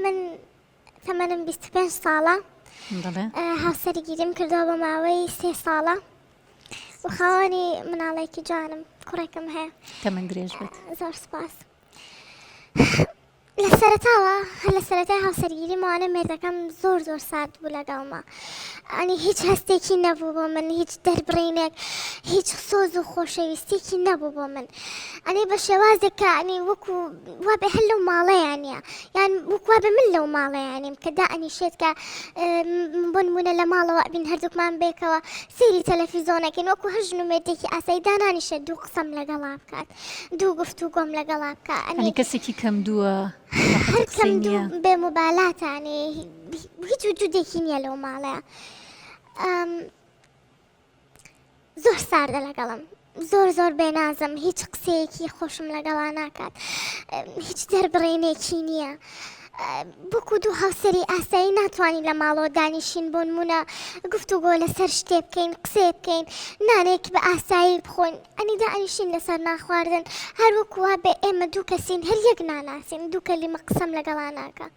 من ثمانم 25 ساڵە هاوسەرگیریم کردەوە بە ماوەی 3 ساڵە و خاوەنی مناڵێکی جوانم کوڕێکم هەیە تەمەن درێژ بێت. زۆر سپاس. لە سەرەتای هاوسەرگیری ماوانە مێردەکەم زۆر سارد بوو لەگەڵما. ئەنی هیچ هەستێکی نەبوو بۆ من، هیچ دەربڕینێک، هیچ سۆز و خۆشەویستێکی نەبوو بۆ من. ئەنی بە شێوازێک کە ئەنی وەکو وابێ هەر لەو ماڵەیانە یان وەکوا بە من لەو ماڵەیانیم کە دا ئەنیشێت کە بۆ نمونە لە ماڵەوە بین هەردووکمان بێکەوە سەیری تەلەڤیزۆنەکەین وەکو هەر ژن و مێردێکی ئاسایی دانانیشێت دوو قسەم لەگەڵا بکات، دوو گفتوگۆم لەگەڵا بکات. ئەنی کەسێکی کەم دووە هەر کەم دوو بێ موبایلاتانێ هیچ وجودێکی نییە لەو ماڵەیە. زۆر ساردە لەگەڵم، زۆر بێنازم، هیچ قسەیەکی خۆشم لەگەڵا ناکات، هیچ دەربڕینێکی نییە. بۆکو دوو هاوسەری ئاسایی ناتوانین لە ماڵەوە دانیشین بۆ نمونە گفتوگۆ لەسەر شتێ بکەین، قسێ بکەین، نانێک بە ئاسایی بخۆین. ئەنیدا ئەنیشین لەسەر ناخواردن هەر وەکووا بێ ئێمە دوو کەسین هەر یەک ناناسین، دوو کەلیمە قسەم لەگەڵا ناکە.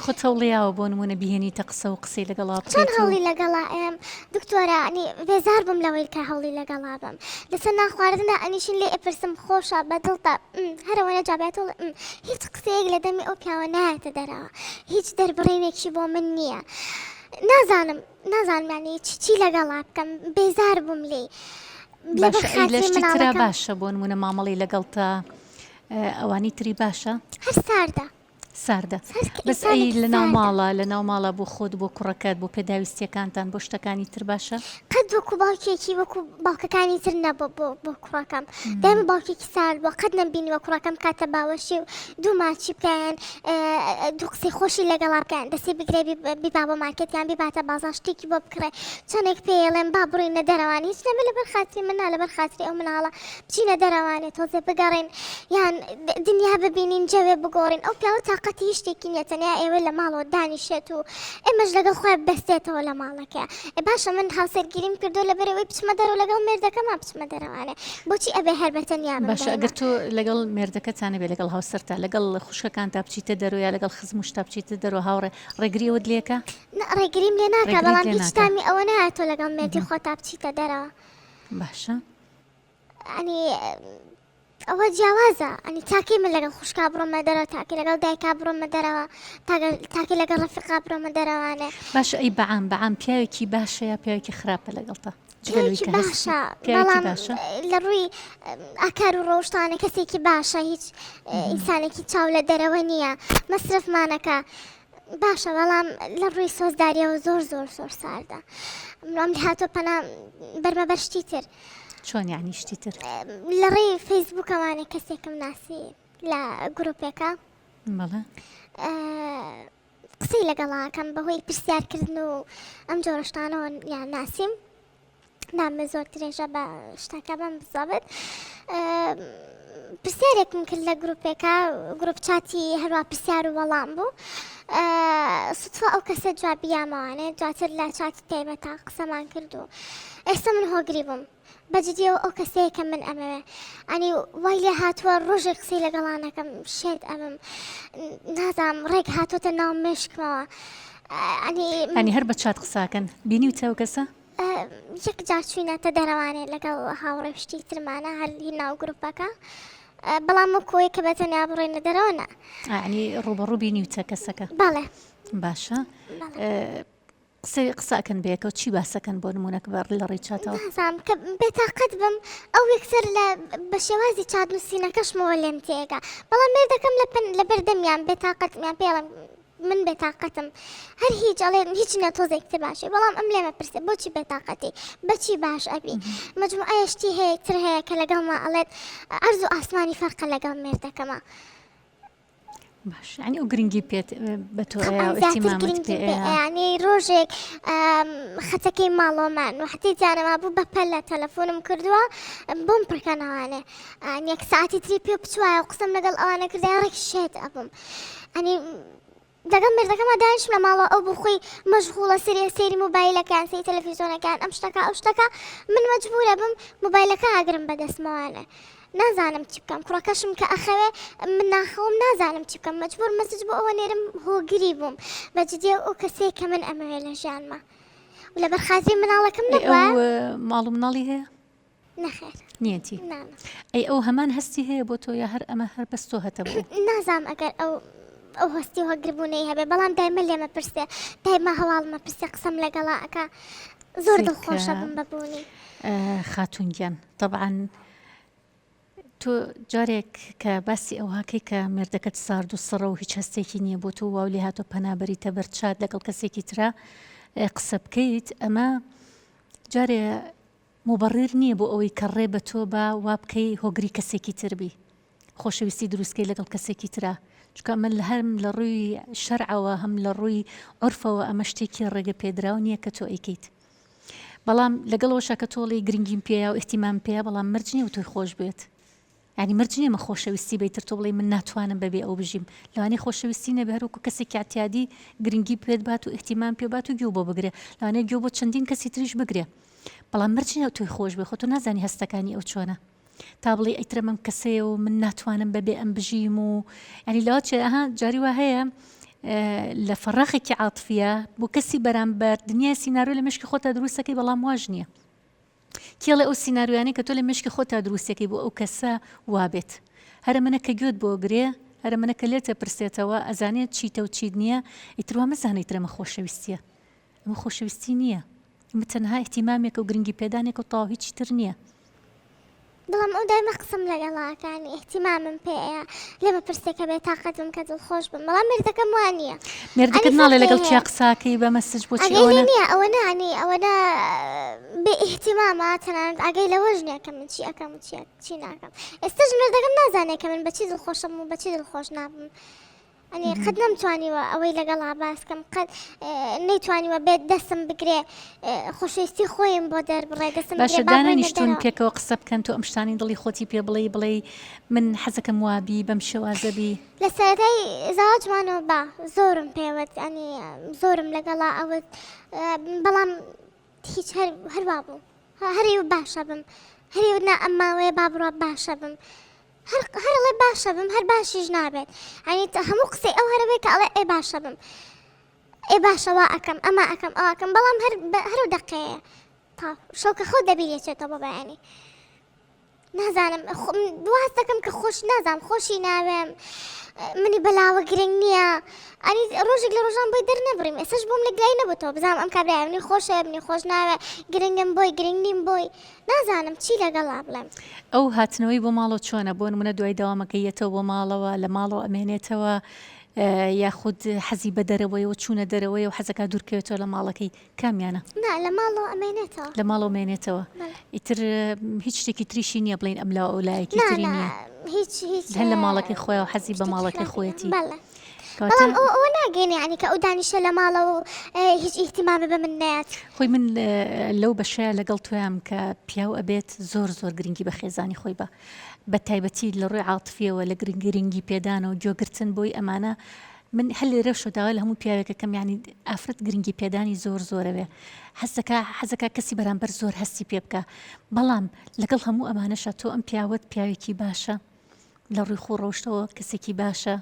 خۆت هەوڵیاوە بۆ نمونە بیهێنیتە قسە و قسەی لەگەڵا بکەیت؟ چۆن هەوڵی لەگەڵا ئەم دکتۆرە ئەنی بێزار بم لەوەی کە هەوڵی لەگەڵا بم. لەسەر ناخواردندا ئەنیشین لێ ئەپرسم خۆشە بەدڵتە هەرەوە نەجابێتەوە هیچ قسەیەک لە دەمی ئەو پیاوە نایەتە دەرەوە، هیچ دەربڕینێکی بۆ من نییە. نازانم یانی چی لەگەڵا بکەم، بێزار بووم لێ. لەشتی ترا باشە بۆ نمونە مامەڵی لەگەڵتە ئەوانی تری باشە؟ هەر ساردە بەس ئەی لە ناو ماڵە بۆ خۆت بۆ کوڕەکەت بۆ پێداویستیەکانتان بۆ شتەکانی تر باشە؟ قەت وەکو باوکێکی وەکو باوکەکانی تر نەبوو بۆ کوڕەکەم، دایمە باوکێکی سارد بۆ قەت نەمبینیوە کوڕەکەم کاتە باوەشی و دوو ماچی بکەن، دوو قسەی خۆشی لەگەڵا بکەن، دەستی بگرێ بیبا بۆ مارکێتیان بیباتە بازاڕ شتێکی بۆ بکڕێ، چەندێک پێڵێن با بڕینە دەرەوانی هیچ نەبێ لەبەر خاتری منە لەبەر خاتری ئەو مناڵە بچینە دەرەوانێ تۆزێ بگەڕێن یان دنیا ببینین جەوێ بگۆڕین. ئەو پیاوە تاقەتی هیچ شتێکی نییە، تەنیا ئێوە لە ماڵەوە دانیشێت و ئێمەش لەگەڵ خۆی بەستێتەوە لە ماڵەکە. باشە من هاوسەرگیریم کردو لەبەرەوەی بچمە دەرەوە لەگەڵ مێردەکەمان بچمە دەرەوانێ، بۆچی ئەبێ هەر بەتەنیا بم؟ باشە ئەگەر تۆ لەگەڵ مێردەکەتانە بێ لەگەڵ هاوسەرتا لەگەڵ خوشکەکانتا بچیتە دەرەوە یا لەگەڵ خزمشتا بچیتە دەرەوە هاوڕێ ڕێگریەوەت لێکە؟ ڕێگریم لێ ناکە، بەڵام هیچ تامی ئەوە نایە تۆ لەگەڵ مێردی خۆتا بچیتە دەرەوە. باشە ئەنی ئەوە جیاوازە، ئەنی تاکی من لەگەڵ خوشکا بڕۆمە دەرەوە، تاکی لەگەڵ دایکا بڕۆمە دەرەوە، تاکی لەگەڵ ڕەفیقا بڕۆمە دەرەوانێ. باشە ئەی بەعام پیاوێکی باشە یا پیاوێکی خراپە لەگەڵتە؟ پیاوێکی باشە، بەڵام لە ڕووی ئاکار و ڕۆژتانە کەسێکی باشە، هیچ ئینسانێکی چاو لە دەرەوە نییە، مەسرفمانەکە باشە، بەڵام لە ڕووی سۆزداریەوە زۆر ساردە. ئەم هاتۆ پەنا بەرمە بەرشتی تر. چۆن یعنی شتی تر؟ لە ڕێی فەیسبووکەوانێ کەسێکم ناسی لە گروپێکە قسەی لەگەڵاکەم بەهۆی پرسیارکردن و ئەم جۆرەشتانەوە یان ناسیم، نامە زۆر درێژە بە شتەکە بەم بزەبێت. پرسیارێکم کرد لە گروپێکە، گروپ چاتی هەروە پرسیار و وەڵام بوو، سوتفا ئەو کەسە جوابیامەوانێ دواتر لە چاتی تایبەتە قسەمان کرد و ئێستا من هۆگری بووم بەجددیەوە ئەو کەسەیە کە من ئەمەوێ ئەنی وای لێ هاتووە ڕۆژێک قسەی لەگەڵانەکەم شێت ئەمم نازانم ڕێک هاتوۆتە ناو مێشکمەوە. ئەنی هەر بە چات قساکەن بینیوتە ئەو کەسە؟ یەک جار چوینەتە دەرەوانێت لەگەڵ هاوڕێشتی ترمانە هەر هی ناو گروپەکە، بەڵام وەکۆی کە بەتەنیا بڕێنە دەرەوەە. ئەنی ڕوبەڕوو بینیوتە کەسەکە؟ بەڵێ. باشە قسەکەن بێکە و چی باسەکەن بۆ نمونەکە بەر لە ڕێچاتەوە؟ نازانم کە بێتاقەت بم ئەو یەکسەر بە شێوازی چادنووسینەکەشمەوە لێم تێگا، بەڵام مێردەکەم لە بەردەمیان بێتاقەتمیان پێڵم من بێتاقەتم هەر هیچ ئەڵێن هیچ نەتۆزێکتر باشێ، بەڵام ئەم لێمە پرسێ بۆچی بێتاقەتی بەچی باش ئەبی مەجموعەیەشتی هەیە تر هەیە کە لەگەڵما ئەڵێت ئەرز و ئاسمانی فەرقە لەگەڵ مێردەکەمە. باش ینی ئەو گرنگی پێت بە تۆ ئەتیمامت پێ ینی ڕۆژێک خەتەکەی ماڵۆمان و حتی جارەما بوو بەپەل لە تەلەفۆنم کردووە بۆم پڕکەنەوانێ یەک ساعتی تری پێ بچوایە و قسەم لەگەڵ ئەوانە کردای ڕێک شێت ئەبووم. ئەنی دەگەڵ مێردەکەمە دانیشم لە ماڵەوە ئەو بخۆی مەشغوڵە سەیری مۆبایلەکان سەیری تەلەڤیزۆنەکان ئەم شتەکە ئەو شتەکە من مەجبورە بم مۆبایلەکە ئاگرم بەدەستمەوانە. نازانم چی بکەم کوڕەکەشم کە ئەخەوێ من ناخەوم نازانم چی بکەم مەجبور مەسج بۆ ئەوە نێرم هۆگری بووم بەجددی ئەو کەسەیە کە من ئەمەوێ لە ژیانمە و لە بەرخازی مناڵەکەم نەبووە ماڵ و مناڵی هەیە نەخێر نیەتی نانە ئەی ئەو هەمان هەستی هەیە بۆ تۆ یا هەر ئەمە هەر بەستۆ هەتە بوو نازام ئەگەر ئەو هەستی هۆگربوونەی هەبێ بەڵام دایمە لێمە پرسێ دایما هەواڵمە پرسێ قسەم لەگەڵا ئەکا زۆر دڵخۆشە بم بەبوونی خاتونگیان طبعاً تۆ جارێک کە باسی ئەوهاکەی کە مێردەکەت سارد و سڕە و هیچ هەستێکی نییە بۆ تۆ واو لێ هاتۆ پەنابەریتە بەرچاد لەگەڵ کەسێکی ترا قسە بکەیت ئەمە جارێ مبڕیر نییە بۆ ئەوەی کە ڕێ بە تۆ بە وا بکەی هۆگری کەسێکی تربی خۆشەویستی دروستکەی لەگەڵ کەسێکی ترا چکە من هەم لە ڕووی شەرعەوە هەم لە ڕووی عورفەوە ئەمە شتێکی ڕێگە پێدراو نییە کە تۆ ئەیکەیت بەڵام لەگەڵەوەشە کە تۆڵی گرنگیم پێیا و احتیمام پێەیە بەڵام مرج نییە و تۆی خۆش بێت ینی مرج نییە مە خۆشەویستی بیتر تۆ بڵێ من ناتوانم بەبێ ئەو بژیم لەوانەیە خۆشەویستی نەبێ هەروەکو کەسێکی اعتیادی گرنگی پێت بات و احتیمام پێ بات و گوێ بۆ بگرێ لەوانەیە گوێ بۆ چەندین کەسی تریش بگرێ بەڵام مرج نییە تۆی خۆش بێ خۆ تۆ نازانی هەستەکانی ئەو چۆنە تا بڵێ ئەیترە مەم کەسەیە و من ناتوانم بەبێ ئەم بژیم و ینی لەوە چێ ئەها جاری وا هەیە لە فەڕاخێکی عاتفیە بۆ کەسی بەرامبەر دنیای سینارۆ لە مشکی خۆتا دروستەکەی بەڵام واژ نییە کێڵێ ئەو سیناریوانەی کە تۆ لە مشکی خۆتا دروستەکەی بۆ ئەو کەسە وابێت هەرە منە کە گوێت بۆ گرێ هەرە منە کە لێتە پرسێتەوە ئەزانێت چیتە و چیت نییە ئیتروا مەزانیت رەمە خۆشەویستیە ئەمە خۆشەویستی نییە ئمە تەنها احتیمامێک و گرنگی پێدانێک و تەواو هیچی تر نییە بەڵام ئەو دایمە قسم لەگەڵاکانی احتیمامم پێەیە لێمە پرسێکە بێ تااقەتم کە دڵخۆش بم بەڵام مێردەکەم وانە مێردەکەت ناڵێ لەگەڵ چیا قساکەی بە مەسج بۆ چی نییە ئەوە نانی ئەوەنە بێ احتیمامە تەنانەت ئاگەی لەوەژ نییە کە من چی ئەەکەم چی ناکەم ئێستاش مێردەکەم نازانێت کە من بەچی دڵخۆشم و بەچی دڵخۆش نابم ئەنی قەت نەمتوانیوە ئەوەی لەگەڵا باسکەم قەت نەیتوانیوە بێت دەستم بگرێ خۆشەویستی خۆیم بۆ دەربڕێ دەستم باشە دانانیشتون پێکەوە قسە بکەن تۆ ئەم شتانی دڵی خۆتی پێ بڵێ من حەزەکەم وابی بەم شێوازەبی لە سەرەتای زاواجمانەوە با زۆرم پێوت ئەنی زۆرم لەگەڵا ئەوت بەڵام هیچ هەروا بوو هەری و باشە بم هەری نا ئەماوەیە با بڕە باشە بم هەرڵێ باشە بم هەر باشیش نابێت ئەنی هەموو قسەی ئەو هەرەوەی کە ئەڵێ ئێ باشە بم ئێ باشەوە ئەەکەم ئەمە ئەەکەم ئەوەکەم بەڵام هەرو دەقەیە تا شەوکە خۆ دەبیرێتێتەوە بەیانی نازانم واز دەکەم کە خۆش نازانم خۆشی ناوێم منی بەلاوە گرنگ نییە ئەنی ڕۆژێک لە ڕۆژان بۆی دەرنەبڕیم ئێسش بۆم لەگلای نەبووتەوە بزانام ئەم کابراای منی خۆشە منی خۆش ناوێ گرنگم بۆی گرنگ نیم بۆی نازانم چی لەگەڵا بڵێم ئەو هاتنەوەی بۆ ماڵەوە چۆنە بۆ نمونە دوای داوامەکەیەتەوە بۆ ماڵەوە لە ماڵەوە ئەمێنێتەوە یاخود حەزی بە دەرەوەیەوە چوونە دەرەوەی و حەزەکە دوورکەوێتەوە لە ماڵەکەی کامیانە نا لە ماڵەوە ئەمێنێتەوە لە ماڵەوە مێنێتەوە ئیتر هیچ شتێکی تریشی نییە بڵین ئەم لا ئەولایەکی تری نییە هیچ هەن لە ماڵەکەی خۆیەوە حەزی بە ماڵەکەی خۆەتی بەڵام ئەوە ناگەێنێ عنی کە ئەو دانیشە لە ماڵەوە هیچ ئیحتیمامە بە من نات خۆی من لەو بەشەیە لەگەڵ تۆیان کە پیاو ئەبێت زۆر گرنگی بە خێزانی خۆی بە تایبەتی لە ڕووی عاتفیەوە لە گرنگی پێدان و گوێگرتن بۆی ئەمانە من هەل لێرە شۆداوە لە هەموو پیاوێکەکەم یانی ئافرەت گرنگی پێدانی زۆرەوێ حەزەکە کەسی بەرامبەر زۆر هەستی پێ بکە بەڵام لەگەڵ هەموو ئەمانەشە تۆ ئەم پیاوەت پیاوێکی باشە لە ڕووی خۆڕەوشتەوە کەسێکی باشە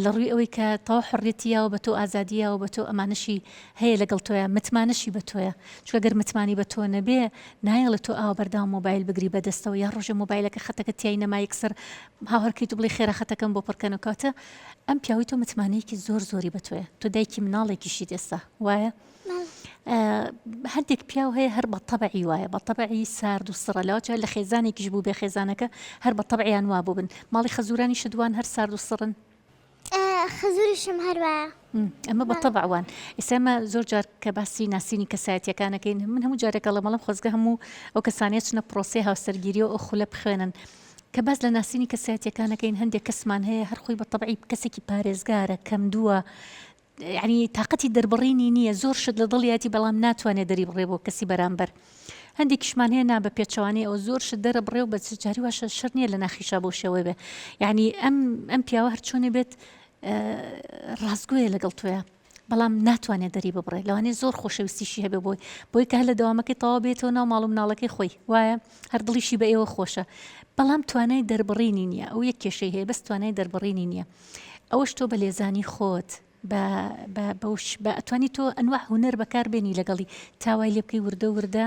لە ڕووی ئەوەی کە تاو حڕێتیەوە بە تۆ ئازادیەوە بە تۆ ئەمانشی هەیە لەگەڵ تۆیە متمانەشی بە تۆیە چکە گەر متمانی بە تۆ نەبێ نایڵە تۆ ئاوا بەردام مۆبایل بگری بەدەستەوە یا ڕۆژە مۆبایلەکە خەتەکە تیای نەمایەکسەر هاوڕکەیت و بڵێ خێرە خەتەکەم بۆ پڕکەن و کاتە ئەم پیاوی تۆ متمانەیەکی زۆری بە تۆیە تۆ دایکی مناڵێکیشی ئێستا وایە هەندێک پیاو هەیە هەر بە تەبعی وایە بە تەبعی سارد و سڕەلاوە لە خێزانێکیش بوو بێ خێزانەکە هەر بە تەبعیان وا بوو بن ماڵی خەزورانی شدوان هەر سارد و سڕن خەزوریشم هەروە ئەمە بە تەبعوان ئێستا زۆر جار کە باسی ناسینی کەسایەتیەکانەکەین من هەموو جارێکە لە مەڵم خۆزگە هەموو ئەو کەسانێت چنە پرۆسێ هاوسەرگیری و ئەو خولە بخوێنن کە باز لە ناسینی کەسایەتیەکانەکەین هەندێک کەسمان هەیە هەر خۆی بە تەبعی کەسێکی پارێزگارە کەم دووە یعنی تااقەتی دەربڕینی نییە زۆر شت لە دڵیاتی بەڵام ناتوانێت دەری بڕێ بۆ کەسی بەرامبەر هەندێکیشمان هەیە نا بە پێچەوانی ئەو زۆر شت دەرە بڕێ و بە جاری واشە شەر نییە لە ناخیشا بۆ شێوەی بێ یعنی ئەم پیاوە هەر چۆنێ بێت ڕازگوۆیە لەگەڵ تۆیە بەڵام ناتوانێت دەری ببڕێ لەوانێ زۆر خۆشەویستیشی هەبێ بۆی کە هە لە دەوامەکەی تەوا بێتەوە ناو ماڵ و مناڵەکەی خۆی وایە هەر دڵیشی بە ئێوە خۆشە بەڵام توانای دەربڕینی نییە ئەو یەک کێشەی هەیە بەس توانای دەربڕینی نییە ئەوەش تۆ بە لێزانی خۆت ئەتوانی تۆ ئەنواع هونەر بەکاربێنی لەگەڵی تاوای لێ بکەی وردە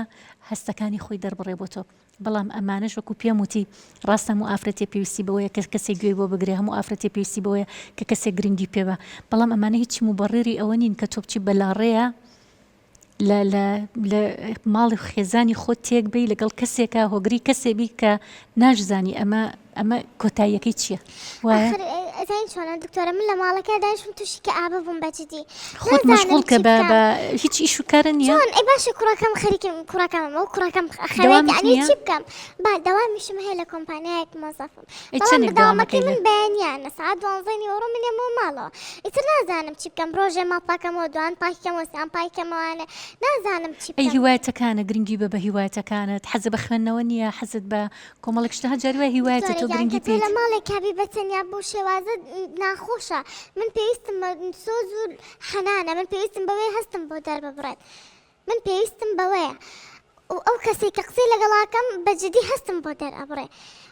هەستەکانی خۆی دەربڕێ بۆ تۆ بەڵام ئەمانەش وەکو پێم وتی ڕاستە هەموو ئافرەتێ پێویستی بەوەیە کە کەسێک گوێی بۆ بگرێ هەموو ئافرەتێ پێویستی بەوەیە کە کەسێک گرنگی پێوە بەڵام ئەمانە هیچی مبەڕێری ئەوە نین کە تۆ بچی بەلاڕێیە لە ماڵی خێزانی خۆت تێک بی لەگەڵ کەسێکە هۆگری کەسێبی کە ناشزانی ئەمە کۆتاییەکەی چییە وایە ئەزین چۆنە دکتۆرە من لە ماڵەکە داشم تووشی کە ئابە بووم بەجددی خۆت مەشغوڵ کە بە هیچ ئیش و کارە نییە ئەی باشە کوڕەکەم خەریکم کوڕەکەمەوە کوڕەکەم خەوێنی چی بکەم با دەوامیشم هەیە لە کۆمپانیایەک مۆزەفم بەڵامداوامەکەی من بەیانیانە سعات 12 ئەوڕۆ منێمە ماڵەوە ئیتر نازانم چی بکەم ڕۆژێ ماڵ پاکەمەوە دوان پاکەمەوە سیان پاکەمەوانە نازانم چی ئەی هیوایەتەکانە گرنگی بە هیوایەتەکانت حەزە بە خوێندنەوە نییە حەزت بە کۆمەڵێک شتە جاری وای هیوایەتە تۆ گرنگی پێ لە ماڵێک کابی بەتەنیا بۆ شێوازە ناخۆشە من پێویستم بە سۆز و حەنانە من پێویستم بەوەی هەستم بۆ دەرببڕێت من پێویستم بەوەیە ئەو کەسێک کە قسەی لەگەڵاکەم بەجددی هەستم بۆ دەرئەبڕێ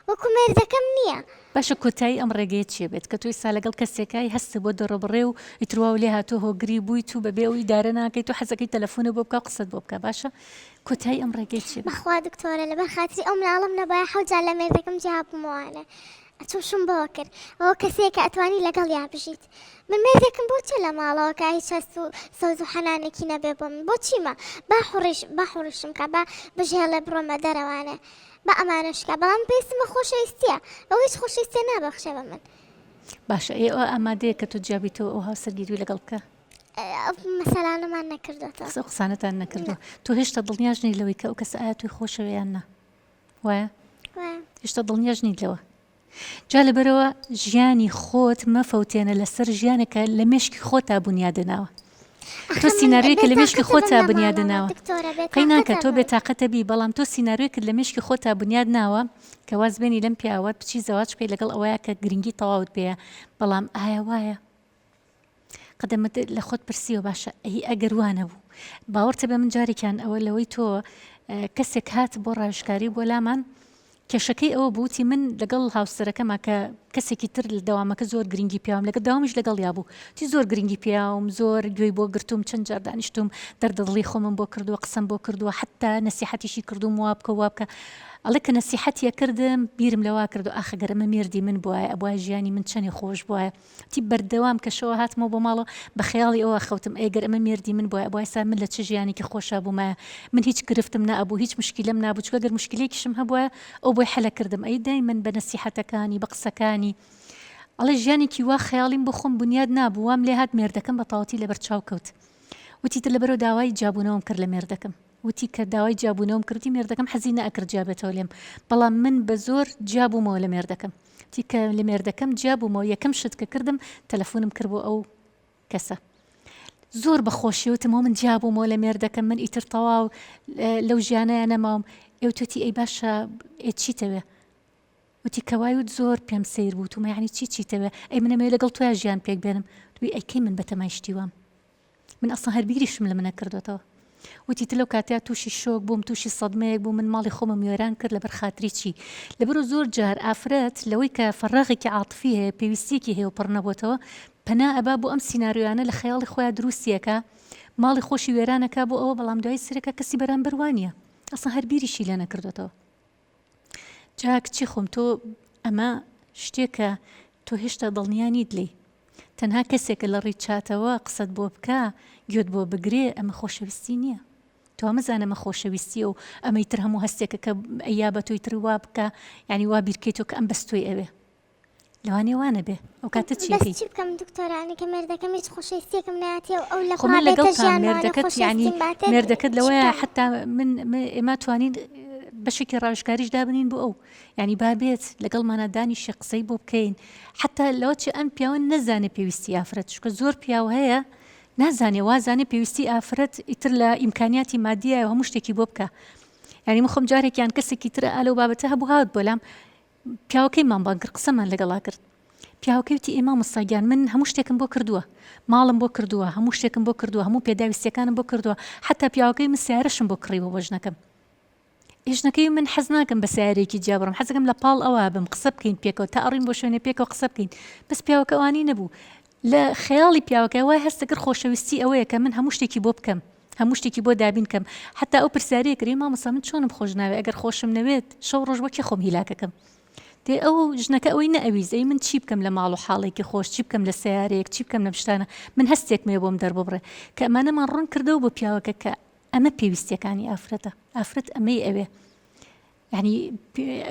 وەکو مێردەکەم نییە باشە کۆتایی ئەم ڕێگەیە چێ بێت کە توی سا لەگەڵ کەسێکای هەستە بۆ دەڕەبڕێ و ئیترواو لێ هاتۆ هۆگری بوویت و بەبێ ئەوی دارە ناکەیت و حەزەکەی تەلەفۆنە بۆ بکە قسەت بۆ بکە باشە کۆتایی ئەم ڕێگەی چێ بەخوا دکتۆرە لەبەر خاتری ئەو مناڵم نەبایە حەوجار لە مێردەکەم جیابمەوانە ئەچوشم بۆ کرد ئەوە کەسێکە ئەتوانی لەگەڵ یا بژیت من مێردێکم بۆ چێ لە ماڵەوە کە هیچ هەست و سەوز و حەنانێکی نەبێ بۆ من بۆ چیمە باحوڕیشم کە با بژێڵێ بڕۆمە دەرەوانە بە ئەمانشکە بەڵام پێویستم بە خۆشەویستیە ئەو هیچ خۆشەویستیە نابەخشێ بە من باشە ئێوە ئامادەیە کە تۆ جیابیتەوە ئەو هاوسەرگیری لەگەڵ بکە مەسەلانەمان نەکردوێتەوە قسە قسانەتان نەکردووە تۆ هێشتا دڵنیاژنی لەوەی کە ئەو کەس ئایا توی خۆشەوەیان نا وایە هێشتا دڵنیاژنی لەوە جا لەبەرەوە ژیانی خۆت مەفەوتێنە لەسەر ژیانێکە لە مێشکی خۆتا بنیادناوە تۆ سینناریۆیکە لە مێشکی خۆتا بنیادناوە قەی ناکە تۆ بێتاقەتە بی بەڵام تۆ سینناریۆیکت لە مێشکی خۆتا بنیاد ناوە کە واز بێنی لەم پیاوەت بچی زەواج بکەی لەگەڵ ئەوەیە کە گرنگی تەواوت پێەیە بەڵام ئایا وایە قەدەمت لە خۆت پرسیوە باشە ئەی ئەگەر وانە بوو باوەڕتە بە من جارێکیان ئەوە لەوەی تۆ کەسێک هات بۆ ڕاوێژکاری بۆ لامان کێشەکەی ئەوە بووتی من لەگەڵ هاوسەرەکەما کە کەسێکی تر لە داوامەکە زۆر گرنگی پیاوم لەگە داوامیش لەگەڵ یا بوو تی زۆر گرنگی پیاوم زۆر گوێی بۆ گرتوم چەند جار دانیشتم دەردەڵی خۆمم بۆ کردووە قسەم بۆ کردووە حتا نەسیحەتیشی کردوم وا بکە ئەڵێ کە نەسیحەتیە کردم بیرم لەوا کردو ئاخەگەرمە مێردی من بواە ئەبووە ژیانی من چەنی خۆش بواە تی بەردەوام کەشەوە هاتمەوە بۆ ماڵەوە بە خەیاڵی ئەوە خەوتم ئەگەر ئەمە مێردی من بواە بۆ ئێستا من لە چه ژیانێکی خۆشە بوومە من هیچ گرفتم نەبوو هیچ مشکلم نبوو چکە گەر مشکلێکیشم هەبووە ئەو بۆی حەلە کردم ئەی دایمەن بە نەسیحەتەکانی بە قسەکانی ئەڵێ ژیانێکی وا خەیاڵیم بۆ خۆم بنیاد نبوو وام لێ هات مێردەکەم بە تاوەتی لەبەر چاو کەوت وتی تر لەبەرەوە داوای جابوونەوەم کرد لە مێردەکەم وتی کە داوای جابوونەوەم کردی مێردەکەم حەزی نەئەکرد جیابێتەوە لێم بەڵام من بە زۆر جیابوومەوە لە مێردەکەم تی کە لە مێردەکەم جیابوومەوە یەکەم شت کە کردم تەلەفۆنم کرد بۆ ئەو کەسە زۆر بەخۆشیوتمەوە من جیابوومەوە لە مێردەکەم من ئیتر تەواو لەو ژیانەیە نەماوم ئێوتوتی ئەی باشە چیتەوێ وتی کەوایوت زۆر پێم سیر بوو تومە یعنی چیتەوێ ئەی منەمەوێت لەگەڵ تویا ژیان پێک بێنم دوی ئەیکەی من بەتەمایشتیوام من ئەسڵ هەربیریشم لە منە کردوێتەوە وتی تلو کاتیا تووشی شۆک بووم تووشی سەدمەیەک بوو من ماڵی خۆمە میێران کرد لەبەر خاتری چی لەبەر زۆر جار ئافرەت لەوەی کە فەڕاغێکی عاتفی هەیە پێویستیەکی هەیە و پڕ نەبووتەوە پەنا ئەبا بۆ ئەم سینناریۆیانە لە خەیاڵی خۆیان دروستیەکە ماڵی خۆشی وێرانەکە بۆ ئەوە بەڵام دوای سرەکە کەسی بەرامبەر وانییە ئەسڵ هەربیریشی لە نەکردوێتەوە جا کچی خۆم تۆ ئەمە شتێکە تۆ هێشتا دڵنیانی دڵی تەنها کەسێکە لە ڕیچاتەوە قسەت بۆ بکە گوێت بۆ بگرێ ئەمە خۆشەویستی نییە تۆ ئەمەزانەمە خۆشەویستیە و ئەمەی تر هەموو هەستێکە کە ئەیا بە تۆی تر وا بکە یعنی وا بیرکەیتەوە کە ئەم بەستۆی ئەوێ لەوانێ وانە بێ ئەو کاتە چیەکەی چی بکەم دکتۆرانی کە مێردەکەم هیچ خۆشەویستیەکەم نایەتێ ئەو لە خۆ من لەگەڵتان مێردەکەت یعنی مێردەکەت لەوەیە حتا من ئێمە توانین بەشێکی ڕاوێژکاریش دابنین بۆ ئەو یعنی بابێت لەگەڵمانە دانیشی قسەی بۆ بکەین حتا لەوە چ ئەم پیاوە نەزانێ پێویستی ئافرەت چکە زۆر پیاو هەیە نازانێ وازانێ پێویستی ئافرەت ئیتر لە ئیمکانیاتی مادیە هەموو شتێکی بۆ بکە یعنی من خۆم جارێکیان کەسێکی ترە ئالە و بابەتە هەبوو هاوت بۆ لام پیاوەکەی مامبان کرد قسەمان لەگەڵا کرد پیاوەکەوتی ئێمە مستاگیان من هەموو شتێکم بۆ کردووە ماڵم بۆ کردووە هەموو شتێکم بۆ کردووە هەموو پێداویستیەکانم بۆ کردووە حتا پیاوەکەی من سیارەشم بۆ کڕیوە بۆ ژنەکەم ژنەکەی من حەز ناکەم بە سیارێکی جیا بڕم حەزەکەم لە پاڵ ئەوە بم قسە بکەین پێکەوە تا ئەڕین بۆ شوێنێ پێکەوە قسە بکەین بەس پیاوەکەوانی نەبوو لە خەیاڵی پیاوەکە وای هەستەکەر خۆشەویستی ئەوەیە کە من هەموو شتێکی بۆ بکەم هەموو شتێکی بۆ دابین کەم حتا ئەو پرسیارەیە کردی مامۆستا من چۆنم خۆش ناوێت ئەگەر خۆشم نەوێت شەو ڕۆژ وەکی خۆم هیلاکەکەم دێ ئەو ژنەکە ئەوەی نەئەویزەی من چی بکەم لە ماڵ و حاڵێکی خۆش چی بکەم لە سیارەیەک چی بکەم لە شتانە من هەستێکمێ بۆم دەرببڕێ کە ئەمانەمان ڕوون کردەوە بۆ پیاوەکە کە ئەمە پێویستیەکانی ئافرەتە ئافرەت ئەمەی ئەوێ یعنی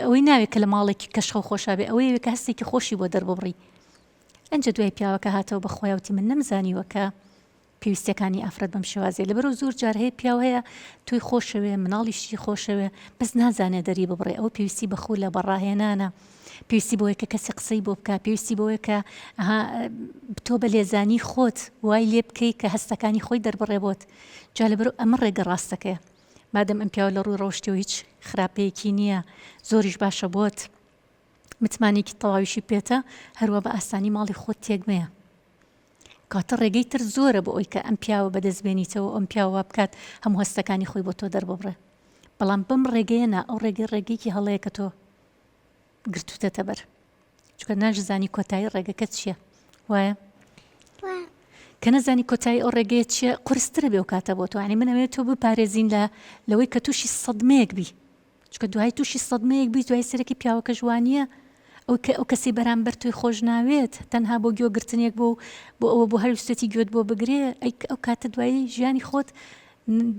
ئەوەی ناوێت کە لە ماڵێکی کەشخە و خۆشابێ ئەوەیە کە هەستێکی خۆشی بۆ دەرببڕی ئەنجە دوای پیاوەکە هاتەوە بە خۆیاوتی من نەمزانیوە کە پێویستەکانی ئافرەت بەم شێوازێ لەبەرەوە زۆر جار هەیە پیاو هەیە توی خۆشەوێ مناڵیشی خۆشەوێ بەس نازانێت دەری ببڕێ ئەو پێویستی بەخۆ لە بەڕاهێنانە پێویستی بۆیە کە کەسی قسەی بۆ بکە پێویستی بۆیە کە تۆ بە لێزانی خۆت وای لێ بکەی کە هەستەکانی خۆی دەربڕێ بۆت جا لەبەرەوە ئەمە ڕێگە ڕاستەکەیە مادەم ئەم پیاوە لە ڕووی ڕۆشتەوە هیچ خراپەیەکی نییە زۆریش باشە بۆت متمانێکی تەواویشی پێتە هەروە بە ئاسانی ماڵی خۆت تێگمەیە کاتە ڕێگەی تر زۆرە بۆ ئەوی کە ئەم پیاوە بەدەستبێنیتەوە ئەم پیاوە بکات هەموو هەستەکانی خۆی بۆ تۆ دەرببڕێ بەڵام بەم ڕێگەیە نا ئەو ڕێگەیەکی هەڵەیە کە تۆ گرتوتەتە بەر چکە ناژزانی کۆتایی ڕێگەکە چییە وایە کە نەزانی کۆتایی ئەو ڕێگەیە چییە قورسترە بێ و کاتە بۆ تۆ ینی من ئەوێت تۆ بپارێزین لەوەی کە تووشی سەدمەیەک بی چکە دوای تووشی سەدمەیەک بی دوای سەرەکی پیاوەکە جوانیە ئەو کەسی بەرامبەر توی خۆش ناوێت تەنها بۆ گوێگرتنێک بۆ ئەوە بۆ هەروستەتی گوێت بۆ بگرێ ئەو کاتە دوایی ژیانی خۆت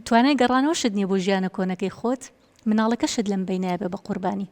توانای گەڕانەوە شت نییە بۆ ژیانە کۆنەکەی خۆت مناڵەکە شت لەم بینایە بێ بە قوربانی